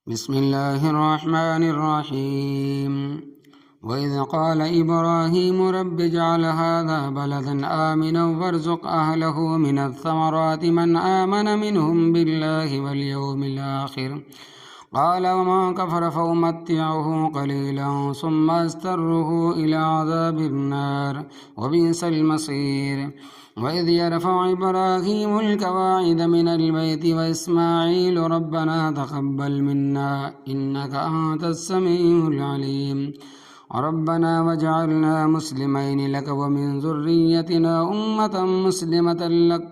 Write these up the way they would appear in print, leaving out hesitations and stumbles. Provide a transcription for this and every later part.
بسم الله الرحمن الرحيم وإذ قال إبراهيم رب اجعل هذا بلدا آمنا وارزق أهله من الثمرات من آمن منهم بالله واليوم الآخر قال ومن كفر فأمتعه قليلا ثم أضطره إلى عذاب النار وبئس المصير وإذ يرفع إبراهيم القواعد من البيت وإسماعيل ربنا تقبل منا إنك أنت السميع العليم ربنا واجعلنا مسلمين لك ومن ذريتنا أمة مسلمة لك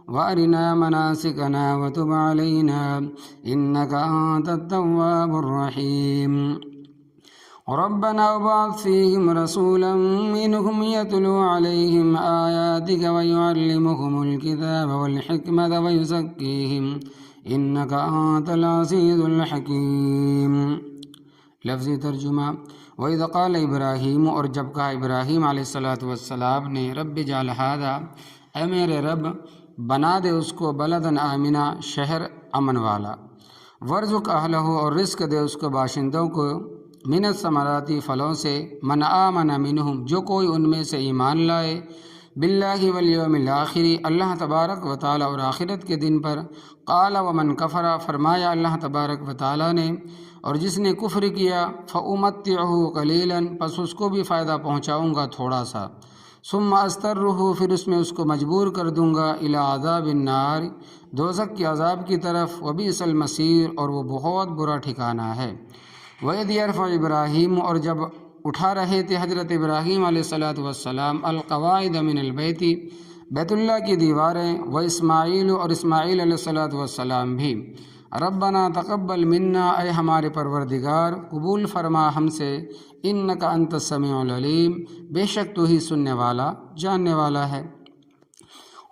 وأرنا مناسكنا وتب علينا إنك أنت التواب الرحيم ربنا وابعث فيهم رسولا منهم يتلو عليهم آياتك ويعلمهم الكتاب والحكمة ويزكيهم إنك أنت العزيز الحكيم۔ لفظی ترجمہ۔ وَإِذْ قَالَ ابراہیم، اور جب کہا ابراہیم علیہ السلام نے، رب اجعل ھذا، اے میرے رب بنا دے اس کو، بلدن آمنا، شہر امن والا، ورزق اہلہ، اور رزق دے اس کو باشندوں کو، من الثمراتی، پھلوں سے، من آمن منہم، جو کوئی ان میں سے ایمان لائے، باللہ والیوم الآخر، اللہ تبارک و تعالی اور آخرت کے دن پر، قال ومن کفر، فرمایا اللہ تبارک و تعالی نے، اور جس نے کفر کیا، فأمتعہ قلیلا، پس اس کو بھی فائدہ پہنچاؤں گا تھوڑا سا، ثم استرہ، پھر اس میں اس کو مجبور کر دوں گا، الی عذاب النار، دوزخ کے عذاب کی طرف، وبئس المصیر، اور وہ بہت برا ٹھکانہ ہے۔ وَإِذْ يَرْفَعُ ابراہیم، اور جب اٹھا رہے تھے حضرت ابراہیم علیہ السلام القواعد من البیت، بیت اللہ کی دیواریں، واسماعیل، اور اسماعیل علیہ السلام بھی، ربنا تقبل منا، اے ہمارے پروردگار قبول فرما ہم سے، انک انت السمیع العلیم، بے شک تو ہی سننے والا جاننے والا ہے۔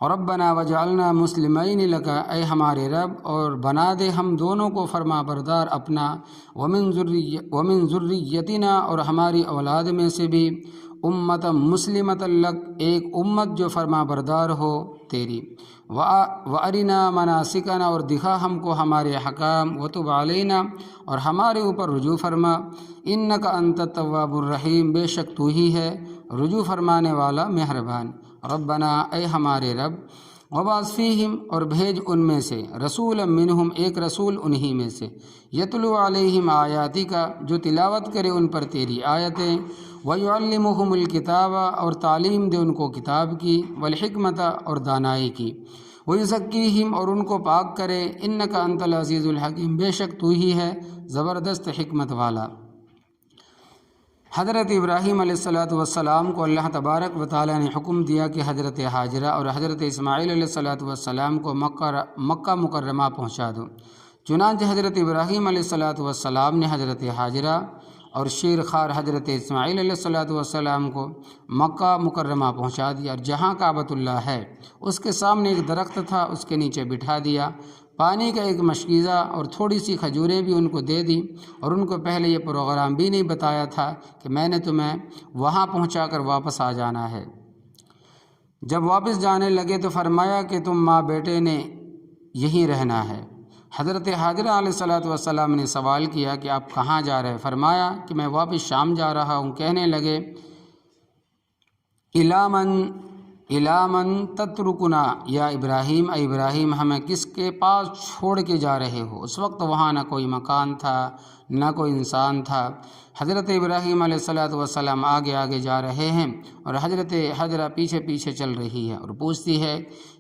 ربنا وجعلنا مسلمین لک، اے ہمارے رب اور بنا دے ہم دونوں کو فرما بردار اپنا، ومن ذریتنا، اور ہماری اولاد میں سے بھی، امت مسلمۃ لک، ایک امت جو فرما بردار ہو تیری، وارنا مناسکنا، اور دکھا ہم کو ہمارے احکام، وتب علینا، اور ہمارے اوپر رجوع فرما، انک انت التواب الرحیم، بے شک تو ہی ہے رجوع فرمانے والا مہربان۔ ربنا، اے ہمارے رب، وبعث فیہم، اور بھیج ان میں سے، رسولا منہم، ایک رسول انہی میں سے، یتلو علیہم آیاتک، جو تلاوت کرے ان پر تیری آیتیں، ویعلمہم الکتاب، اور تعلیم دے ان کو کتاب کی، والحکمت، اور دانائی کی، ویزکیہم، اور ان کو پاک کرے، انک انت العزیز الحکیم، بے شک تو ہی ہے زبردست حکمت والا۔ حضرت ابراہیم علیہ السلام کو اللہ تبارک و تعالیٰ نے حکم دیا کہ حضرت ہاجرہ اور حضرت اسماعیل علیہ السلام کو مکہ مکرمہ پہنچا دو۔ چنانچہ حضرت ابراہیم علیہ السلام نے حضرت ہاجرہ اور شیر خوار حضرت اسماعیل علیہ السلام کو مکہ مکرمہ پہنچا دیا، اور جہاں کعبۃ اللہ ہے اس کے سامنے ایک درخت تھا، اس کے نیچے بٹھا دیا، پانی کا ایک مشکیزہ اور تھوڑی سی کھجوریں بھی ان کو دے دی، اور ان کو پہلے یہ پروگرام بھی نہیں بتایا تھا کہ میں نے تمہیں وہاں پہنچا کر واپس آ جانا ہے۔ جب واپس جانے لگے تو فرمایا کہ تم ماں بیٹے نے یہیں رہنا ہے۔ حضرت حاجرہ علیہ السلام نے سوال کیا کہ آپ کہاں جا رہے؟ فرمایا کہ میں واپس شام جا رہا ہوں۔ کہنے لگے الامن تترکنا یا ابراہیم، اے ابراہیم ہمیں کس کے پاس چھوڑ کے جا رہے ہو؟ اس وقت وہاں نہ کوئی مکان تھا نہ کوئی انسان تھا۔ حضرت ابراہیم علیہ السلام آگے آگے جا رہے ہیں اور حضرت حاجرہ پیچھے پیچھے چل رہی ہے اور پوچھتی ہے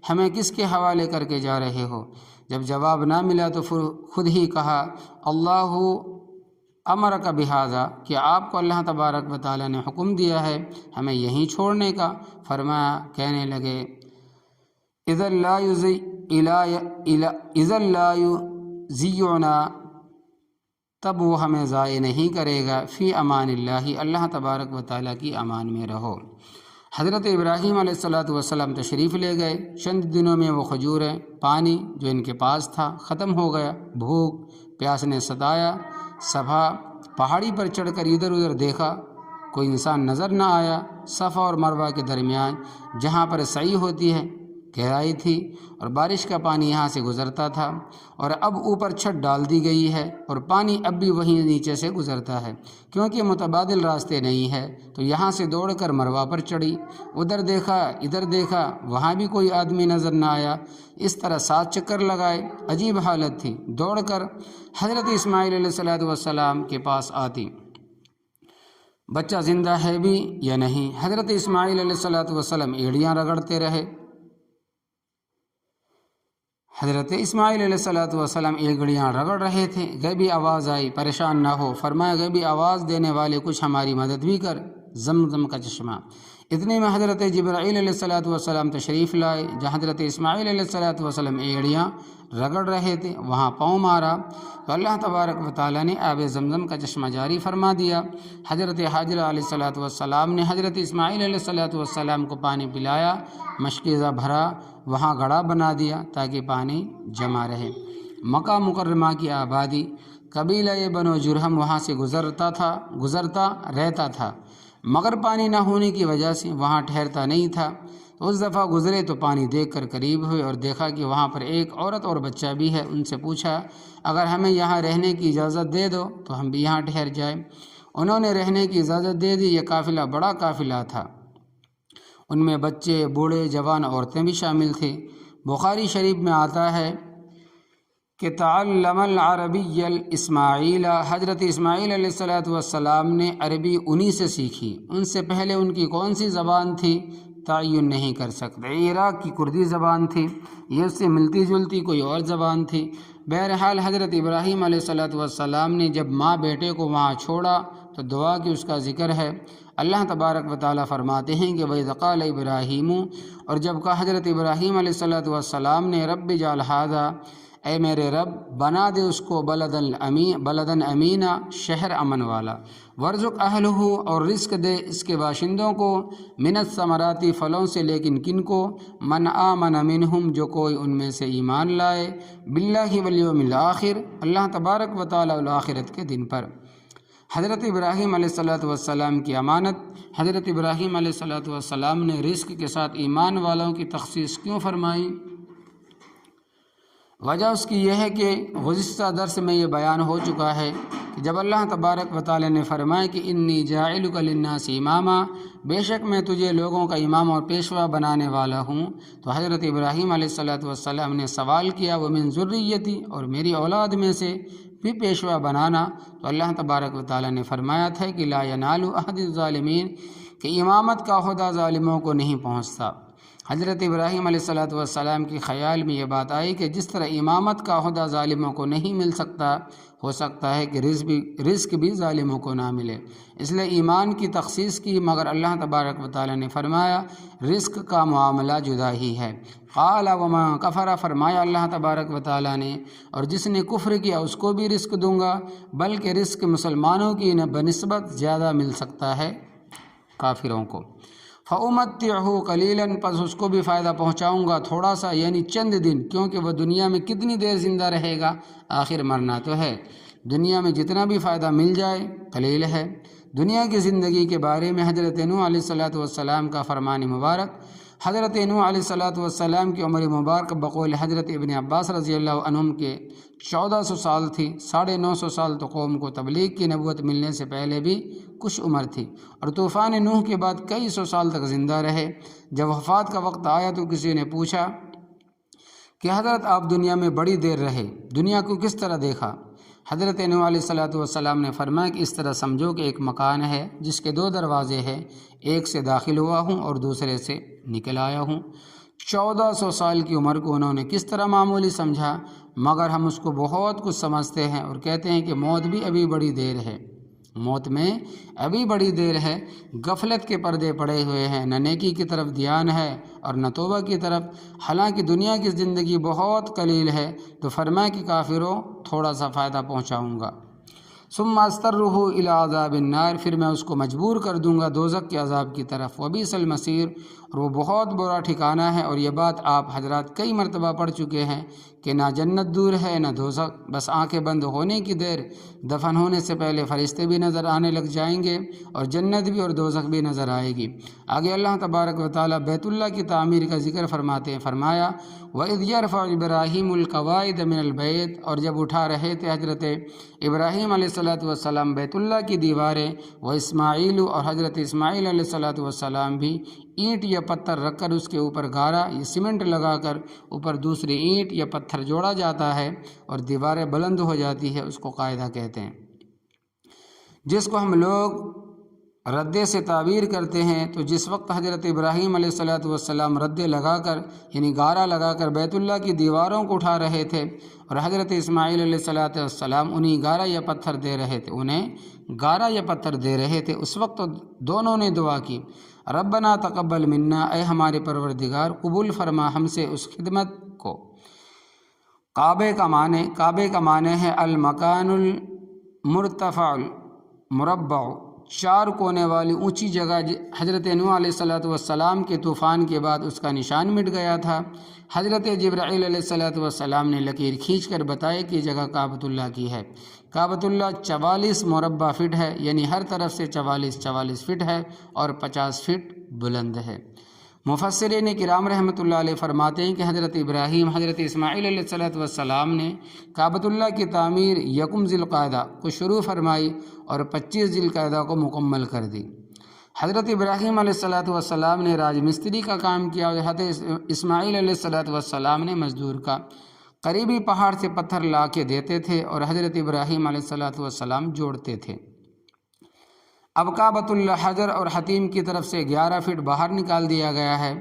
ہمیں کس کے حوالے کر کے جا رہے ہو؟ جب جواب نہ ملا تو خود ہی کہا اللہ امرک بہذا، کہ آپ کو اللہ تبارک و تعالیٰ نے حکم دیا ہے ہمیں یہیں چھوڑنے کا۔ فرمایا، کہنے لگے اذا لا یضیعنا، تب وہ ہمیں ضائع نہیں کرے گا، فی امان اللہ، اللہ تبارک و تعالیٰ کی امان میں رہو۔ حضرت ابراہیم علیہ السلام تشریف لے گئے۔ چند دنوں میں وہ کھجوریں، پانی جو ان کے پاس تھا ختم ہو گیا، بھوک پیاس نے ستایا، صفا پہاڑی پر چڑھ کر ادھر ادھر دیکھا، کوئی انسان نظر نہ آیا۔ صفا اور مروہ کے درمیان جہاں پر سعی ہوتی ہے گہرائی تھی اور بارش کا پانی یہاں سے گزرتا تھا، اور اب اوپر چھت ڈال دی گئی ہے اور پانی اب بھی وہیں نیچے سے گزرتا ہے، کیونکہ متبادل راستے نہیں ہے۔ تو یہاں سے دوڑ کر مروا پر چڑھی، ادھر دیکھا ادھر دیکھا، وہاں بھی کوئی آدمی نظر نہ آیا۔ اس طرح 7 چکر لگائے، عجیب حالت تھی۔ دوڑ کر حضرت اسماعیل علیہ السلام کے پاس آتی، بچہ زندہ ہے بھی یا نہیں۔ حضرت اسماعیل علیہ السلام ایڑیاں رگڑتے رہے۔ حضرت اسماعیل علیہ السلام ایڑیاں رگڑ رہے تھے۔ غیبی آواز آئی، پریشان نہ ہو، فرمایا غیبی آواز دینے والے کچھ ہماری مدد بھی کر، زمزم کا چشمہ۔ اتنے میں حضرت جبرائیل علیہ السلام تشریف لائے۔ جہاں حضرت اسماعیل علیہ السلام ایڑیاں رگڑ رہے تھے وہاں پاؤں مارا تو اللہ تبارک و تعالیٰ نے آب زمزم کا چشمہ جاری فرما دیا۔ حضرت حاجرہ علیہ السلام نے حضرت اسماعیل علیہ السلام کو پانی پلایا، مشکیزہ بھرا، وہاں گڑھا بنا دیا تاکہ پانی جمع رہے۔ مکہ مکرمہ کی آبادی قبیلہ بنو جرہم وہاں سے گزرتا رہتا تھا، مگر پانی نہ ہونے کی وجہ سے وہاں ٹھہرتا نہیں تھا۔ تو اس دفعہ گزرے تو پانی دیکھ کر قریب ہوئے اور دیکھا کہ وہاں پر ایک عورت اور بچہ بھی ہے۔ ان سے پوچھا اگر ہمیں یہاں رہنے کی اجازت دے دو تو ہم بھی یہاں ٹھہر جائیں۔ انہوں نے رہنے کی اجازت دے دی۔ یہ قافلہ بڑا قافلہ تھا، ان میں بچے، بوڑھے، جوان، عورتیں بھی شامل تھے۔ بخاری شریف میں آتا ہے کہ تعلم العربی الاسماعیل، حضرت اسماعیل علیہ السلام نے عربی انہی سے سیکھی۔ ان سے پہلے ان کی کون سی زبان تھی تعین نہیں کر سکتے۔ عراق کی کردی زبان تھی، یہ اس سے ملتی جلتی کوئی اور زبان تھی۔ بہرحال حضرت ابراہیم علیہ السلام نے جب ماں بیٹے کو وہاں چھوڑا تو دعا کی، اس کا ذکر ہے۔ اللہ تبارک و تعالیٰ فرماتے ہیں کہ وَإِذْ قَالَ ابراہیم، اور جب کہا حضرت ابراہیم علیہ السلام نے رب اجعل ھذا، اے میرے رب بنا دے اس کو بلدن امینا، شہر امن والا، ورزق اہلہ، اور رزق دے اس کے باشندوں کو، من الثمرات، پھلوں سے، لیکن کن کو، من آمن منہم، جو کوئی ان میں سے ایمان لائے، باللہ والیوم الآخر، اللہ تبارک و تعالیٰ والآخرت کے دن پر۔ حضرت ابراہیم علیہ السلام کی امانت۔ حضرت ابراہیم علیہ السلام نے رزق کے ساتھ ایمان والوں کی تخصیص کیوں فرمائی؟ وجہ اس کی یہ ہے کہ گزشتہ درس میں یہ بیان ہو چکا ہے کہ جب اللہ تبارک و تعالی نے فرمایا کہ انی جاعلک للناس اماما، بے شک میں تجھے لوگوں کا امام اور پیشوا بنانے والا ہوں، تو حضرت ابراہیم علیہ السلام نے سوال کیا ومن ذریتی، اور میری اولاد میں سے بھی پیشوا بنانا، تو اللہ تبارک و تعالی نے فرمایا تھا کہ لا ینال احد الظالمین، کہ امامت کا عہدہ ظالموں کو نہیں پہنچتا۔ حضرت ابراہیم علیہ السلام کے خیال میں یہ بات آئی کہ جس طرح امامت کا عہدہ ظالموں کو نہیں مل سکتا، ہو سکتا ہے کہ رزق بھی ظالموں کو نہ ملے، اس لیے ایمان کی تخصیص کی، مگر اللہ تبارک و تعالی نے فرمایا رزق کا معاملہ جدا ہی ہے۔ قال ومن کفر، فرمایا اللہ تبارک و تعالی نے اور جس نے کفر کیا اس کو بھی رزق دوں گا، بلکہ رزق مسلمانوں کی بنسبت زیادہ مل سکتا ہے کافروں کو۔ فَأُمَتِّعُهُ قَلِيلًا، پس اس کو بھی فائدہ پہنچاؤں گا تھوڑا سا، یعنی چند دن، کیونکہ وہ دنیا میں کتنی دیر زندہ رہے گا، آخر مرنا تو ہے۔ دنیا میں جتنا بھی فائدہ مل جائے قلیل ہے۔ دنیا کی زندگی کے بارے میں حضرت نوح علیہ السلام کا فرمان مبارک۔ حضرت نوح علیہ السلام کی عمر مبارک بقول حضرت ابن عباس رضی اللہ عنہم کے 1400 سال تھی، 950 سال تو قوم کو تبلیغ کی نبوت ملنے سے پہلے بھی کچھ عمر تھی، اور طوفان نوح کے بعد کئی سو سال تک زندہ رہے۔ جب وفات کا وقت آیا تو کسی نے پوچھا کہ حضرت آپ دنیا میں بڑی دیر رہے، دنیا کو کس طرح دیکھا؟ حضرت نوح علیہ السلام نے فرمایا کہ اس طرح سمجھو کہ ایک مکان ہے جس کے 2 دروازے ہیں، ایک سے داخل ہوا ہوں اور دوسرے سے نکل آیا ہوں۔ 1400 سال کی عمر کو انہوں نے کس طرح معمولی سمجھا، مگر ہم اس کو بہت کچھ سمجھتے ہیں اور کہتے ہیں کہ موت بھی ابھی بڑی دیر ہے، موت میں ابھی بڑی دیر ہے۔ غفلت کے پردے پڑے ہوئے ہیں، نہ نیکی کی طرف دھیان ہے اور نہ توبہ کی طرف، حالانکہ دنیا کی زندگی بہت قلیل ہے۔ تو فرمایا کہ کافروں تھوڑا سا فائدہ پہنچاؤں گا۔ ثم استرہ الی عذاب النار، پھر میں اس کو مجبور کر دوں گا دوزخ کے عذاب کی طرف۔ وبئس المصیر، اور وہ بہت برا ٹھکانہ ہے۔ اور یہ بات آپ حضرات کئی مرتبہ پڑھ چکے ہیں کہ نہ جنت دور ہے نہ دوزخ، بس آنکھیں بند ہونے کی دیر، دفن ہونے سے پہلے فرشتے بھی نظر آنے لگ جائیں گے اور جنت بھی اور دوزخ بھی نظر آئے گی۔ آگے اللہ تبارک و تعالیٰ بیت اللہ کی تعمیر کا ذکر فرماتے ہیں، فرمایا وَإِذْ يَرْفَعُ إِبْرَاهِيمُ الْقَوَاعِدَ مِنَ الْبَيْتِ، اور جب اٹھا رہے تھے حضرت ابراہیم علیہ السلام بیت اللہ کی دیواریں، وَإِسْمَاعِيلُ، اور حضرت اسماعیل علیہ السلام بھی، اینٹ یا پتھر رکھ کر اس کے اوپر گارا یا سیمنٹ لگا کر اوپر دوسری اینٹ یا پتھر جوڑا جاتا ہے اور دیواریں بلند ہو جاتی ہے، اس کو قاعدہ کہتے ہیں، جس کو ہم لوگ ردے سے تعبیر کرتے ہیں۔ تو جس وقت حضرت ابراہیم علیہ السلام ردے لگا کر یعنی گارا لگا کر بیت اللہ کی دیواروں کو اٹھا رہے تھے اور حضرت اسماعیل علیہ السلام انہیں گارا یا پتھر دے رہے تھے، انہیں گارا یا پتھر دے رہے تھے، اس وقت دونوں نے دعا کی، ربنا تقبل منا، اے ہمارے پروردگار قبول فرما ہم سے اس خدمت کو۔ کعبے کا معنی ہے المکان المرتفع المربع، چار کونے والی اونچی جگہ۔ حضرت نوح علیہ السلام کے طوفان کے بعد اس کا نشان مٹ گیا تھا۔ حضرت جبرائیل علیہ السلام نے لکیر کھینچ کر بتایا کہ یہ جگہ کعبۃ اللہ کی ہے۔ کعبۃ اللہ 44 مربع فٹ ہے، یعنی ہر طرف سے 44 فٹ ہے اور 50 فٹ بلند ہے۔ مفسرین کرام رحمۃ اللہ علیہ فرماتے ہیں کہ حضرت ابراہیم، حضرت اسماعیل علیہ السلام نے کعبۃ اللہ کی تعمیر یکم ذی القعدہ کو شروع فرمائی اور 25 ذی القعدہ کو مکمل کر دی۔ حضرت ابراہیم علیہ السلام نے راج مستری کا کام کیا اور حضرت اسماعیل علیہ السلام نے مزدور کا۔ قریبی پہاڑ سے پتھر لا کے دیتے تھے اور حضرت ابراہیم علیہ السلام جوڑتے تھے۔ اب کعبۃ اللہ حجر اور حتیم کی طرف سے 11 فٹ باہر نکال دیا گیا ہے،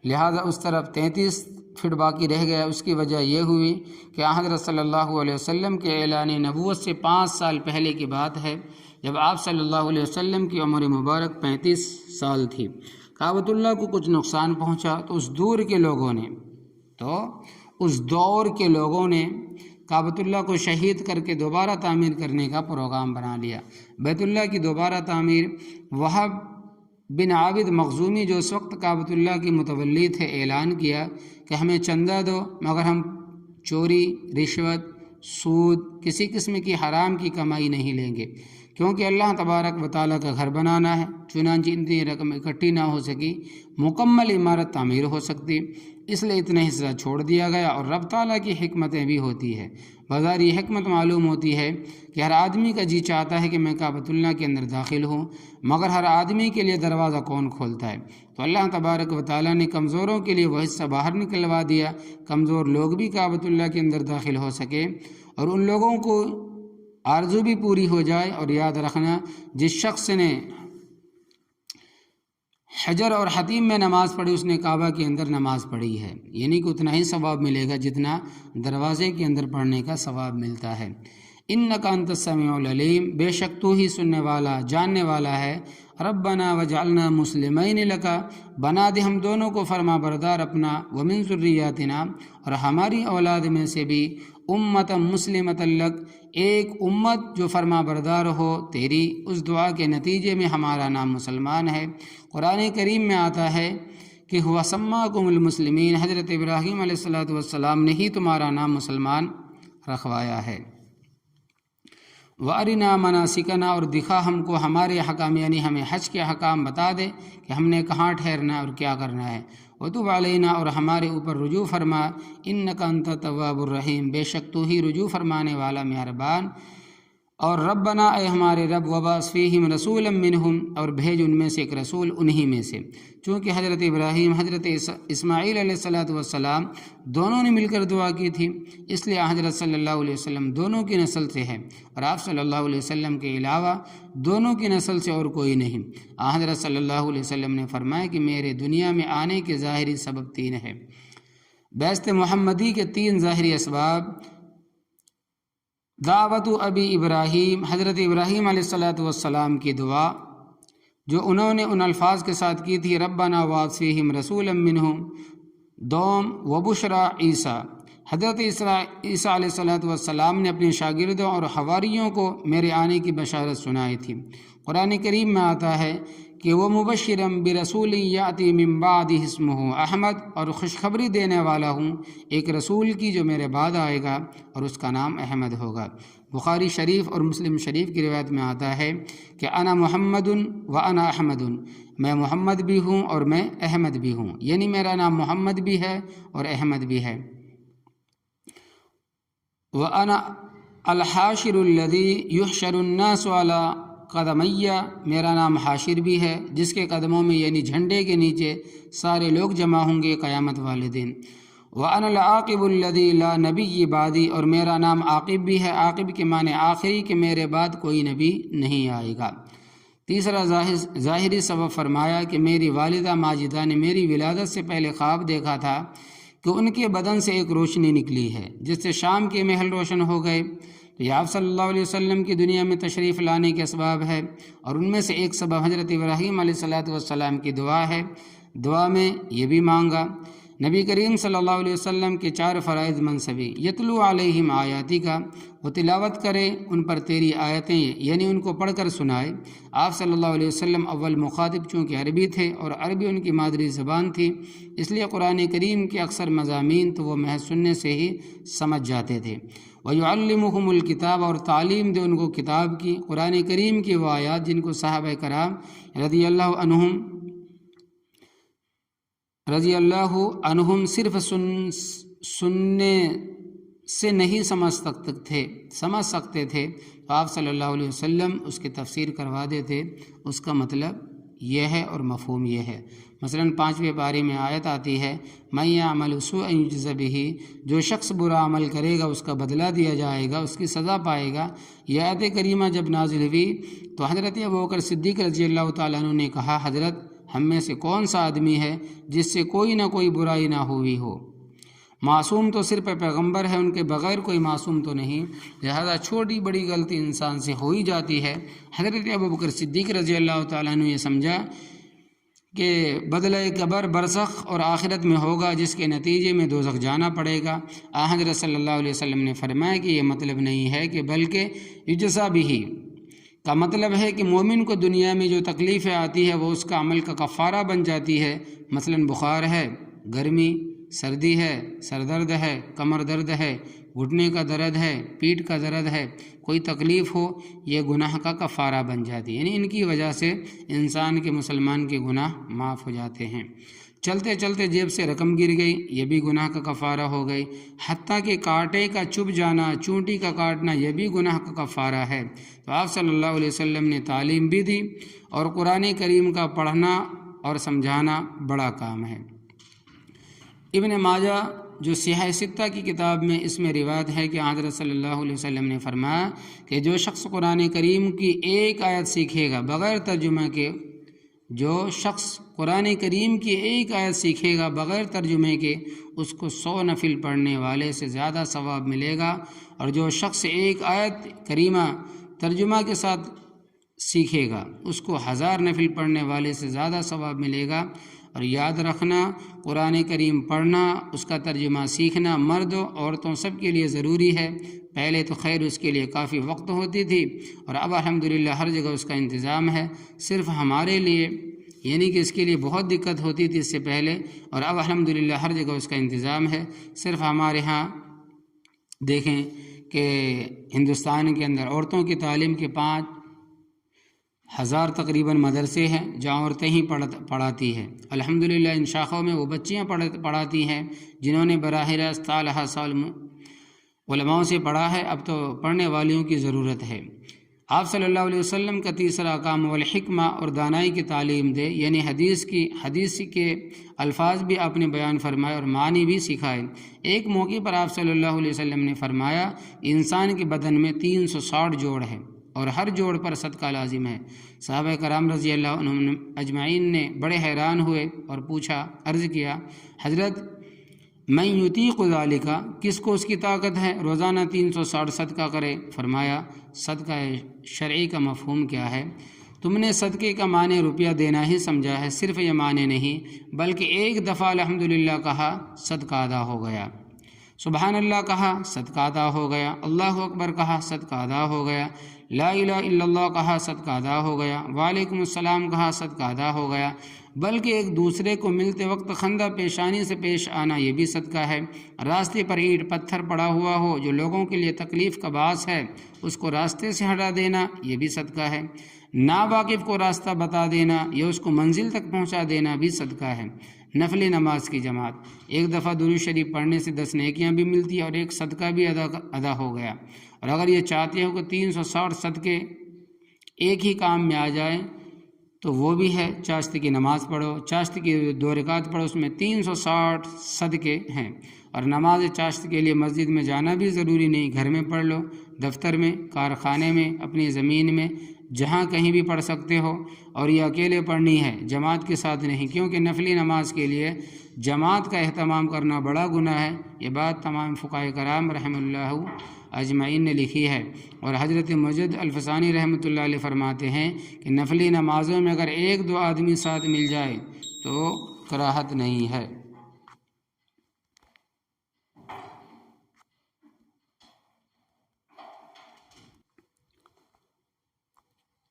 لہٰذا اس طرف 33 فٹ باقی رہ گیا۔ اس کی وجہ یہ ہوئی کہ حضرت صلی اللہ علیہ وسلم کے اعلان نبوت سے 5 سال پہلے کی بات ہے، جب آپ صلی اللہ علیہ وسلم کی عمر مبارک 35 سال تھی۔ کعبۃ اللہ کو کچھ نقصان پہنچا تو اس دور کے لوگوں نے کعبۃ اللہ کو شہید کر کے دوبارہ تعمیر کرنے کا پروگرام بنا لیا۔ بیت اللہ کی دوبارہ تعمیر وہب بن عابد مخزومی، جو اس وقت کعبۃ اللہ کی متولی تھے، اعلان کیا کہ ہمیں چندہ دو مگر ہم چوری، رشوت، سود، کسی قسم کی حرام کی کمائی نہیں لیں گے، کیونکہ اللہ تبارک و تعالیٰ کا گھر بنانا ہے۔ چنانچہ اتنی رقم اکٹھی نہ ہو سکی، مکمل عمارت تعمیر ہو سکتی، اس لیے اتنا حصہ چھوڑ دیا گیا۔ اور رب تعالیٰ کی حکمتیں بھی ہوتی ہے، بظاہر یہ حکمت معلوم ہوتی ہے کہ ہر آدمی کا جی چاہتا ہے کہ میں کعبۃ اللہ کے اندر داخل ہوں، مگر ہر آدمی کے لیے دروازہ کون کھولتا ہے؟ تو اللہ تبارک و تعالیٰ نے کمزوروں کے لیے وہ حصہ باہر نکلوا دیا، کمزور لوگ بھی کعبۃ اللہ کے اندر داخل ہو سکے اور ان لوگوں کو آرزو بھی پوری ہو جائے۔ اور یاد رکھنا، جس شخص نے حجر اور حتیم میں نماز پڑھی اس نے کعبہ کے اندر نماز پڑھی ہے، یعنی کہ اتنا ہی ثواب ملے گا جتنا دروازے کے اندر پڑھنے کا ثواب ملتا ہے۔ انک انت السمیع العلیم، بے شک تو ہی سننے والا جاننے والا ہے۔ ربنا وجعلنا مسلمین لک، بنا دے ہم دونوں کو فرما بردار اپنا، ومن ذریاتنا، اور ہماری اولاد میں سے بھی، امت مسلمۃ لک، ایک امت جو فرما بردار ہو تیری۔ اس دعا کے نتیجے میں ہمارا نام مسلمان ہے۔ قرآن کریم میں آتا ہے کہ ہوا سماکم المسلمین، حضرت ابراہیم علیہ السلام نے ہی تمہارا نام مسلمان رکھوایا ہے۔ وَأَرِنَا مَنَاسِكَنَا، اور دکھا ہم کو ہمارے حکام، یعنی ہمیں حج کے حکام بتا دے کہ ہم نے کہاں ٹھہرنا ہے اور کیا کرنا ہے۔ وَتُبْ عَلَيْنَا، اور ہمارے اوپر رجوع فرما، إِنَّكَ أَنْتَ التَّوَّابُ الرَّحِيمُ، بے شک تو ہی رجوع فرمانے والا مہربان۔ اور ربنا، اے ہمارے رب، وبعث فیہم رسولا منہم، اور بھیج ان میں سے ایک رسول انہی میں سے۔ چونکہ حضرت ابراہیم، حضرت اسماعیل علیہ السلام دونوں نے مل کر دعا کی تھی، اس لیے حضرت صلی اللہ علیہ وسلم دونوں کی نسل سے ہے، اور آپ صلی اللہ علیہ وسلم کے علاوہ دونوں کی نسل سے اور کوئی نہیں۔ حضرت صلی اللہ علیہ وسلم نے فرمایا کہ میرے دنیا میں آنے کے ظاہری سبب 3 ہیں۔ بعثت محمدی کے 3 ظاہری اسباب: دعوت ابی ابراہیم، حضرت ابراہیم علیہ السلام کی دعا جو انہوں نے ان الفاظ کے ساتھ کی تھی، ربنا وابعث فیہم رسولا منہم۔ دوم، وبشرا عیسیٰ، حضرت عیسیٰ علیہ السلام نے اپنے شاگردوں اور حواریوں کو میرے آنے کی بشارت سنائی تھی۔ قرآن کریم میں آتا ہے کہ وہ مبشرم برسول یاتی من بعدہ اسمہ احمد، اور خوشخبری دینے والا ہوں ایک رسول کی جو میرے بعد آئے گا اور اس کا نام احمد ہوگا۔ بخاری شریف اور مسلم شریف کی روایت میں آتا ہے کہ انا محمد و انا احمد، میں محمد بھی ہوں اور میں احمد بھی ہوں، یعنی میرا نام محمد بھی ہے اور احمد بھی ہے۔ وَأَنَا الْحَاشِرُ الَّذِي يُحْشَرُ النَّاسُ عَلَىٰ قَدَمَيَّ، میرا نام حاشر بھی ہے جس کے قدموں میں یعنی جھنڈے کے نیچے سارے لوگ جمع ہوں گے قیامت والے دن۔ وَأَنَا الْعَاقِبُ الَّذِي لَا نَبِيَّ بَعْدِي، اور میرا نام عاقب بھی ہے، عاقب کے معنی آخری، کہ میرے بعد کوئی نبی نہیں آئے گا۔ تیسرا ظاہری سبب فرمایا کہ میری والدہ ماجدہ نے میری ولادت سے پہلے خواب دیکھا تھا کہ ان کے بدن سے ایک روشنی نکلی ہے جس سے شام کے محل روشن ہو گئے۔ تو یہ آپ صلی اللہ علیہ وسلم کی دنیا میں تشریف لانے کے اسباب ہے، اور ان میں سے ایک سبب حضرت ابراہیم علیہ السلام کی دعا ہے۔ دعا میں یہ بھی مانگا نبی کریم صلی اللہ علیہ وسلم کے 4 فرائض منصبی، یتلو علیہم آیاتی کا، وہ تلاوت کرے ان پر تیری آیتیں، یعنی ان کو پڑھ کر سنائے۔ آپ صلی اللہ علیہ وسلم اول مخاطب چونکہ عربی تھے اور عربی ان کی مادری زبان تھی، اس لیے قرآن کریم کے اکثر مضامین تو وہ محض سننے سے ہی سمجھ جاتے تھے۔ وَيُعَلِّمُهُمُ الْكِتَابَ، اور تعلیم دے ان کو کتاب کی، قرآن کریم کی وہ آیات جن کو صحابہ کرام رضی اللہ عنہم صرف سننے سے نہیں سمجھ سکتے تھے، تو آپ صلی اللہ علیہ وسلم اس کی تفسیر کروا دیتے۔ اس کا مطلب یہ ہے اور مفہوم یہ ہے۔ مثلا 5ویں پارے میں آیت آتی ہے مَن یعمل سوءا یجز بہ، جو شخص برا عمل کرے گا اس کا بدلہ دیا جائے گا، اس کی سزا پائے گا۔ یہ آیت کریمہ جب نازل ہوئی تو حضرت ابوبکر صدیق رضی اللہ تعالیٰ عنہ نے کہا، حضرت ہم میں سے کون سا آدمی ہے جس سے کوئی نہ کوئی برائی نہ ہوئی ہو؟ معصوم تو صرف پیغمبر ہے، ان کے بغیر کوئی معصوم تو نہیں، لہذا چھوٹی بڑی غلطی انسان سے ہو ہی جاتی ہے۔ حضرت ابوبکر صدیق رضی اللہ تعالیٰ عنہ یہ سمجھا کہ بدلہ قبر برزخ اور آخرت میں ہوگا، جس کے نتیجے میں دوزخ جانا پڑے گا۔ حضرت صلی اللہ علیہ وسلم نے فرمایا کہ یہ مطلب نہیں ہے کہ بلکہ یجزا بہ کا مطلب ہے کہ مومن کو دنیا میں جو تکلیفیں آتی ہے وہ اس کا عمل کا کفارہ بن جاتی ہے۔ مثلا بخار ہے، گرمی، سردی ہے، سر درد ہے، کمر درد ہے، گھٹنے کا درد ہے، پیٹھ کا درد ہے، کوئی تکلیف ہو، یہ گناہ کا کفارہ بن جاتی ہے، یعنی ان کی وجہ سے انسان کے مسلمان کے گناہ معاف ہو جاتے ہیں۔ چلتے چلتے جیب سے رقم گر گئی، یہ بھی گناہ کا کفارہ ہو گئی۔ حتیٰ کہ کانٹے کا چبھ جانا، چونٹی کا کاٹنا، یہ بھی گناہ کا کفارہ ہے۔ تو آپ صلی اللہ علیہ وسلم نے تعلیم بھی دی، اور قرآن کریم کا پڑھنا اور سمجھانا بڑا کام ہے۔ ابن ماجہ جو سیاہ ستہ کی کتاب میں اس میں روایت ہے کہ حضرت صلی اللہ علیہ وسلم نے فرمایا کہ جو شخص قرآن کریم کی ایک آیت سیکھے گا بغیر ترجمہ کے، جو شخص قرآن کریم کی ایک آیت سیکھے گا بغیر ترجمے کے، اس کو 100 نفل پڑھنے والے سے زیادہ ثواب ملے گا، اور جو شخص ایک آیت کریمہ ترجمہ کے ساتھ سیکھے گا اس کو 1000 نفل پڑھنے والے سے زیادہ ثواب ملے گا۔ اور یاد رکھنا، قرآن کریم پڑھنا، اس کا ترجمہ سیکھنا مرد و عورتوں سب کے لیے ضروری ہے۔ پہلے تو خیر اس کے لیے کافی وقت ہوتی تھی، اور اب الحمدللہ ہر جگہ اس کا انتظام ہے۔ صرف ہمارے لیے یعنی کہ اس کے لیے بہت دقت ہوتی تھی اس سے پہلے، اور اب الحمدللہ ہر جگہ اس کا انتظام ہے۔ صرف ہمارے ہاں دیکھیں کہ ہندوستان کے اندر عورتوں کی تعلیم کے 5000 تقریباً مدرسے ہیں جہاں عورتیں ہی پڑھاتی ہیں۔ الحمدللہ ان شاخوں میں وہ بچیاں پڑھاتی ہیں جنہوں نے براہ راست سالہ سال علماؤں سے پڑھا ہے، اب تو پڑھنے والیوں کی ضرورت ہے۔ آپ صلی اللہ علیہ وسلم کا تیسرا کام والحکمہ، اور دانائی کی تعلیم دے، یعنی حدیث کے الفاظ بھی آپ نے بیان فرمائے اور معنی بھی سکھائے۔ ایک موقع پر آپ صلی اللہ علیہ وسلم نے فرمایا انسان کے بدن میں 360 جوڑ ہیں اور ہر جوڑ پر صدقہ لازم ہے۔ صحابہ کرام رضی اللہ عنہم اجمعین نے بڑے حیران ہوئے اور پوچھا، عرض کیا، حضرت من یطیق ذالک، کس کو اس کی طاقت ہے روزانہ 360 صدقہ کرے؟ فرمایا صدقہ شرعی کا مفہوم کیا ہے؟ تم نے صدقے کا معنی روپیہ دینا ہی سمجھا ہے، صرف یہ معنی نہیں بلکہ ایک دفعہ الحمدللہ کہا صدقہ ادا ہو گیا۔ سبحان اللہ کہا، صدقہ ادا ہو گیا، اللہ اکبر کہا، صدقہ ادا ہو گیا، لا الہ الا اللہ کہا، صدقہ ادا ہو گیا، وعلیکم السلام کہا، صدقہ ادا ہو گیا۔ بلکہ ایک دوسرے کو ملتے وقت خندہ پیشانی سے پیش آنا یہ بھی صدقہ ہے۔ راستے پر اینٹ پتھر پڑا ہوا ہو جو لوگوں کے لیے تکلیف کا باعث ہے، اس کو راستے سے ہٹا دینا یہ بھی صدقہ ہے۔ ناواقف کو راستہ بتا دینا یا اس کو منزل تک پہنچا دینا بھی صدقہ ہے۔ نفل نماز کی جماعت، ایک دفعہ درود شریف پڑھنے سے 10 نیکیاں بھی ملتی ہیں اور ایک صدقہ بھی ادا ہو گیا۔ اور اگر یہ چاہتے ہو کہ 360 صدقے ایک ہی کام میں آ جائیں تو وہ بھی ہے، چاشت کی نماز پڑھو، چاشت کی 2 رکعت پڑھو، اس میں 360 صدقے ہیں۔ اور نماز چاشت کے لیے مسجد میں جانا بھی ضروری نہیں، گھر میں پڑھ لو، دفتر میں، کارخانے میں، اپنی زمین میں، جہاں کہیں بھی پڑھ سکتے ہو۔ اور یہ اکیلے پڑھنی ہے، جماعت کے ساتھ نہیں، کیونکہ نفلی نماز کے لیے جماعت کا اہتمام کرنا بڑا گناہ ہے۔ یہ بات تمام فقہاء کرام رحمہ اللہ اجمعین نے لکھی ہے۔ اور حضرت مجد الفسانی رحمۃ اللہ علیہ فرماتے ہیں کہ نفلی نمازوں میں اگر 1-2 آدمی ساتھ مل جائے تو کراہت نہیں ہے۔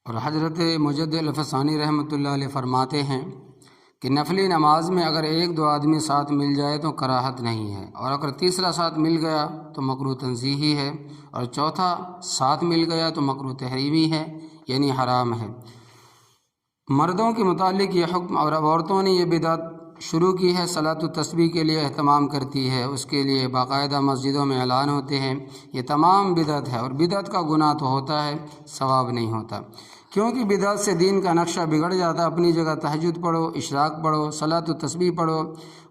اور حضرت مجد الفسانی رحمۃ اللہ علیہ فرماتے ہیں کہ نفلی نماز میں اگر 1-2 آدمی ساتھ مل جائے تو کراہت نہیں ہے، اور اگر تیسرا ساتھ مل گیا تو مکروہ تنزیہی ہے، اور چوتھا ساتھ مل گیا تو مکروہ تحریمی ہے، یعنی حرام ہے۔ مردوں کے متعلق یہ حکم، اور اب عورتوں نے یہ بدعت شروع کی ہے، صلاۃ التسبیح کے لیے اہتمام کرتی ہے، اس کے لیے باقاعدہ مسجدوں میں اعلان ہوتے ہیں، یہ تمام بدعت ہے۔ اور بدعت کا گناہ تو ہوتا ہے، ثواب نہیں ہوتا، کیونکہ بدعت سے دین کا نقشہ بگڑ جاتا ہے۔ اپنی جگہ تہجد پڑھو، اشراق پڑھو، صلاۃ التسبیح پڑھو،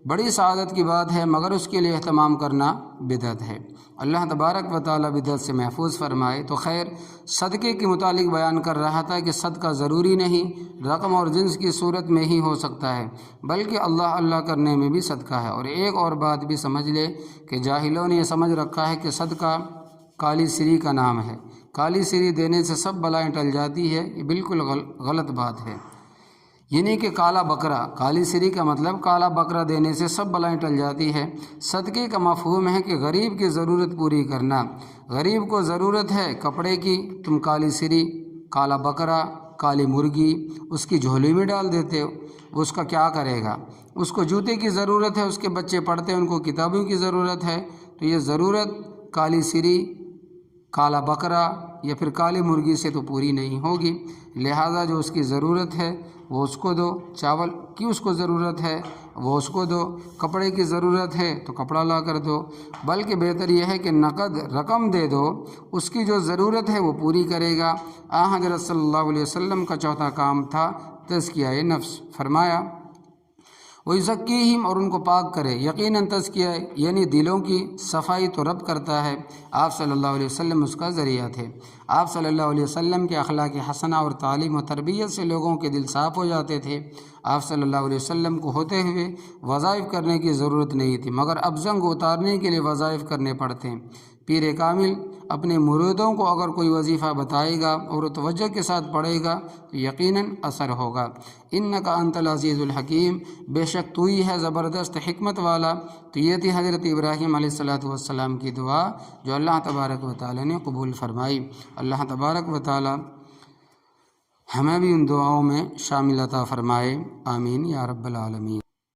بڑی سعادت کی بات ہے، مگر اس کے لیے اہتمام کرنا بدعت ہے۔ اللہ تبارک و تعالی بدعت سے محفوظ فرمائے۔ تو خیر، صدقے کے متعلق بیان کر رہا تھا کہ صدقہ ضروری نہیں رقم اور جنس کی صورت میں ہی ہو سکتا ہے، بلکہ اللہ اللہ کرنے میں بھی صدقہ ہے۔ اور ایک اور بات بھی سمجھ لے کہ جاہلوں نے یہ سمجھ رکھا ہے کہ صدقہ کالی سری کا نام ہے، کالی سری دینے سے سب بلائیں ٹل جاتی ہے، یہ بالکل غلط بات ہے۔ یعنی کہ کالا بکرا، کالی سری کا مطلب کالا بکرا دینے سے سب بلائیں ٹل جاتی ہے۔ صدقے کا مفہوم ہے کہ غریب کی ضرورت پوری کرنا۔ غریب کو ضرورت ہے کپڑے کی، تم کالی سری، کالا بکرا، کالی مرغی اس کی جھولی میں ڈال دیتے ہو، وہ اس کا کیا کرے گا؟ اس کو جوتے کی ضرورت ہے، اس کے بچے پڑھتے ہیں، ان کو کتابوں کی ضرورت ہے، تو یہ ضرورت کالی سری، کالا بکرا یا پھر کالی مرغی سے تو پوری نہیں ہوگی۔ لہٰذا جو اس کی ضرورت ہے وہ اس کو دو، چاول کی اس کو ضرورت ہے وہ اس کو دو، کپڑے کی ضرورت ہے تو کپڑا لا کر دو، بلکہ بہتر یہ ہے کہ نقد رقم دے دو، اس کی جو ضرورت ہے وہ پوری کرے گا۔ حضرت صلی اللہ علیہ وسلم کا چوتھا کام تھا تزکیہ نفس، فرمایا وَيُزَكِّيهِمْ، اور ان کو پاک کرے۔ یقیناً تزکیہ یعنی دلوں کی صفائی تو رب کرتا ہے، آپ صلی اللہ علیہ وسلم اس کا ذریعہ تھے۔ آپ صلی اللہ علیہ وسلم کے اخلاق حسنہ اور تعلیم و تربیت سے لوگوں کے دل صاف ہو جاتے تھے۔ آپ صلی اللہ علیہ وسلم کو ہوتے ہوئے وظائف کرنے کی ضرورت نہیں تھی، مگر اب زنگ اتارنے کے لیے وظائف کرنے پڑتے ہیں۔ پیر کامل اپنے مریدوں کو اگر کوئی وظیفہ بتائے گا اور توجہ کے ساتھ پڑھے گا تو یقیناً اثر ہوگا۔ انک انت العزیز الحکیم، بے شک تو ہی ہے زبردست حکمت والا۔ تو یہ تھی حضرت ابراہیم علیہ السلام کی دعا جو اللہ تبارک و تعالی نے قبول فرمائی۔ اللہ تبارک و تعالی ہمیں بھی ان دعاؤں میں شامل عطا فرمائے، آمین یا رب العالمین۔